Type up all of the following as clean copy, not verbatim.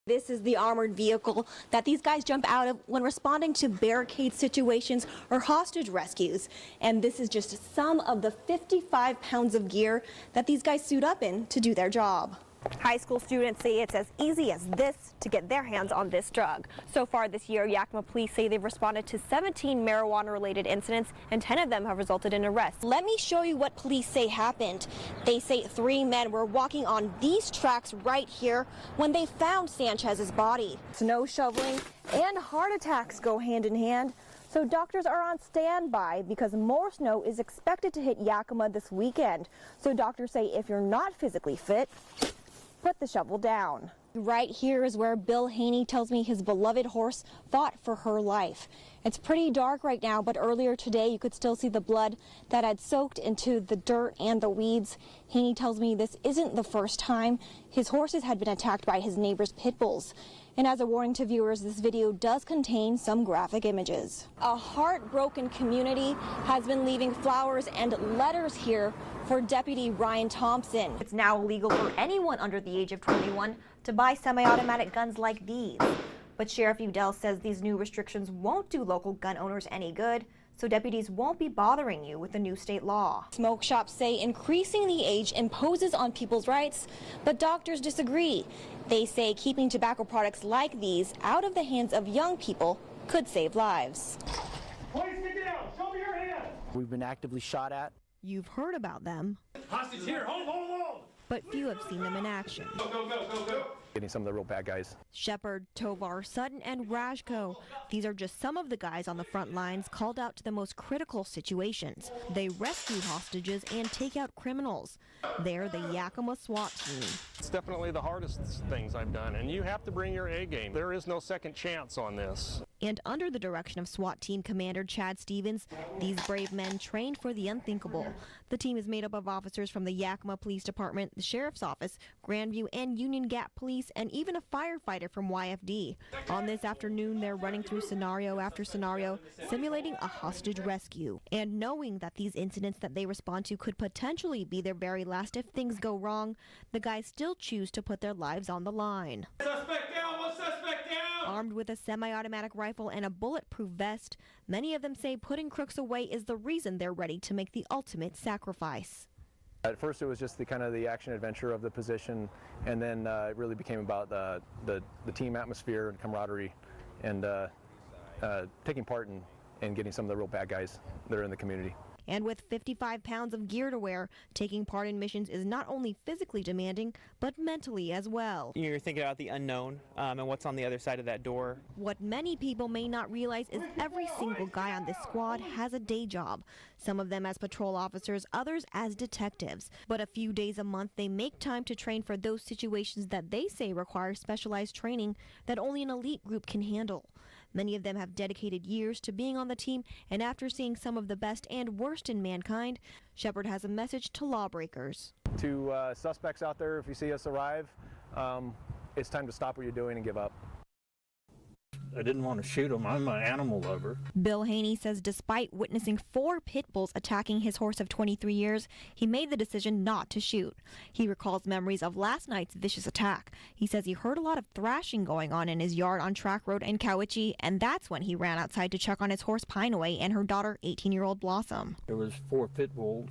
This is the armored vehicle that these guys jump out of when responding to barricade situations or hostage rescues. And this is just some of the 55 pounds of gear that these guys suit up in to do their job. High school students say it's as easy as this to get their hands on this drug. So far this year, Yakima police say they've responded to 17 marijuana-related incidents, and 10 of them have resulted in arrests. Let me show you what police say happened. They say 3 men were walking on these tracks right here when they found Sanchez's body. Snow shoveling and heart attacks go hand in hand. So doctors are on standby because more snow is expected to hit Yakima this weekend. So doctors say if you're not physically fit, put the shovel down. Right here is where Bill Haney tells me his beloved horse fought for her life. It's pretty dark right now, but earlier today you could still see the blood that had soaked into the dirt and the weeds. Haney tells me this isn't the first time his horses had been attacked by his neighbor's pit bulls. And as a warning to viewers, this video does contain some graphic images. A heartbroken community has been leaving flowers and letters here for Deputy Ryan Thompson. It's now illegal for anyone under the age of 21 to buy semi-automatic guns like these. But Sheriff Udell says these new restrictions won't do local gun owners any good, so deputies won't be bothering you with the new state law. Smoke shops say increasing the age imposes on people's rights, but doctors disagree. They say keeping tobacco products like these out of the hands of young people could save lives. Please get down. Show me your hand. We've been actively shot at. You've heard about them, Hostage here. Hold. but few have seen them in action. Go. Getting some of the real bad guys. Shepard, Tovar, Sutton, and Rajko. These are just some of the guys on the front lines called out to the most critical situations. They rescue hostages and take out criminals. They're the Yakima SWAT team. It's definitely the hardest things I've done, and you have to bring your A game. There is no second chance on this. And under the direction of SWAT Team Commander Chad Stevens, these brave men trained for the unthinkable. The team is made up of officers from the Yakima Police Department, the Sheriff's Office, Grandview and Union Gap Police, and even a firefighter from YFD. On this afternoon, they're running through scenario after scenario, simulating a hostage rescue. And knowing that these incidents that they respond to could potentially be their very last if things go wrong, the guys still choose to put their lives on the line. Suspect down. One suspect down. Armed with a semi-automatic rifle and a bulletproof vest, many of them say putting crooks away is the reason they're ready to make the ultimate sacrifice. At first it was just the kind of the action adventure of the position, and then it really became about the team atmosphere and camaraderie and taking part in getting some of the real bad guys that are in the community. And with 55 pounds of gear to wear, taking part in missions is not only physically demanding, but mentally as well. You're thinking about the unknown and what's on the other side of that door. What many people may not realize is every single guy on this squad has a day job. Some of them as patrol officers, others as detectives. But a few days a month, they make time to train for those situations that they say require specialized training that only an elite group can handle. Many of them have dedicated years to being on the team, and after seeing some of the best and worst in mankind, Shepard has a message to lawbreakers. To suspects out there, if you see us arrive, it's time to stop what you're doing and give up. I didn't want to shoot him. I'm an animal lover. Bill Haney says despite witnessing 4 pit bulls attacking his horse of 23 years, he made the decision not to shoot. He recalls memories of last night's vicious attack. He says he heard a lot of thrashing going on in his yard on Track Road in Cowichee, and that's when he ran outside to check on his horse Pineaway and her daughter, 18-year-old Blossom. There was 4 pit bulls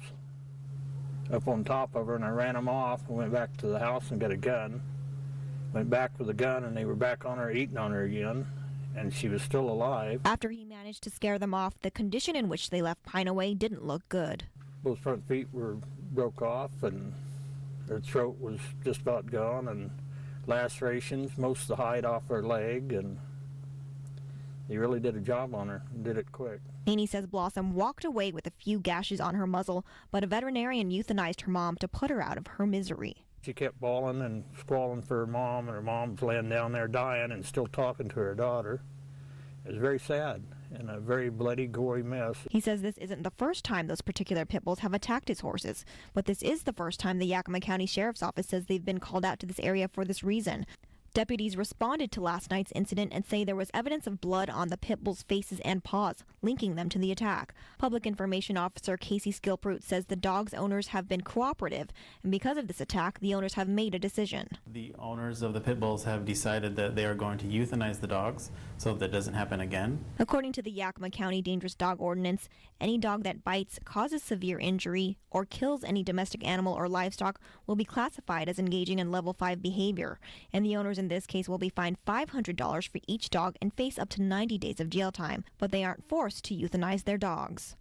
up on top of her, and I ran them off and went back to the house and got a gun. Went back with a gun, and they were back on her, eating on her again. And she was still alive. After he managed to scare them off, the condition in which they left Pineaway didn't look good. Both front feet were broke off, and her throat was just about gone, and lacerations, most of the hide off her leg, and he really did a job on her, did it quick. Haney says Blossom walked away with a few gashes on her muzzle, but a veterinarian euthanized her mom to put her out of her misery. She kept bawling and squalling for her mom, and her mom's laying down there dying and still talking to her daughter. It was very sad and a very bloody, gory mess. He says this isn't the first time those particular pit bulls have attacked his horses, but this is the first time the Yakima County Sheriff's Office says they've been called out to this area for this reason. Deputies responded to last night's incident and say there was evidence of blood on the pit bulls' faces and paws, linking them to the attack. Public Information Officer Casey Skilproot says the dogs' owners have been cooperative, and because of this attack, the owners have made a decision. The owners of the pit bulls have decided that they are going to euthanize the dogs so that doesn't happen again. According to the Yakima County Dangerous Dog Ordinance, any dog that bites, causes severe injury, or kills any domestic animal or livestock will be classified as engaging in level 5 behavior, and the owners in this case will be fined $500 for each dog and face up to 90 days of jail time, but they aren't forced to euthanize their dogs.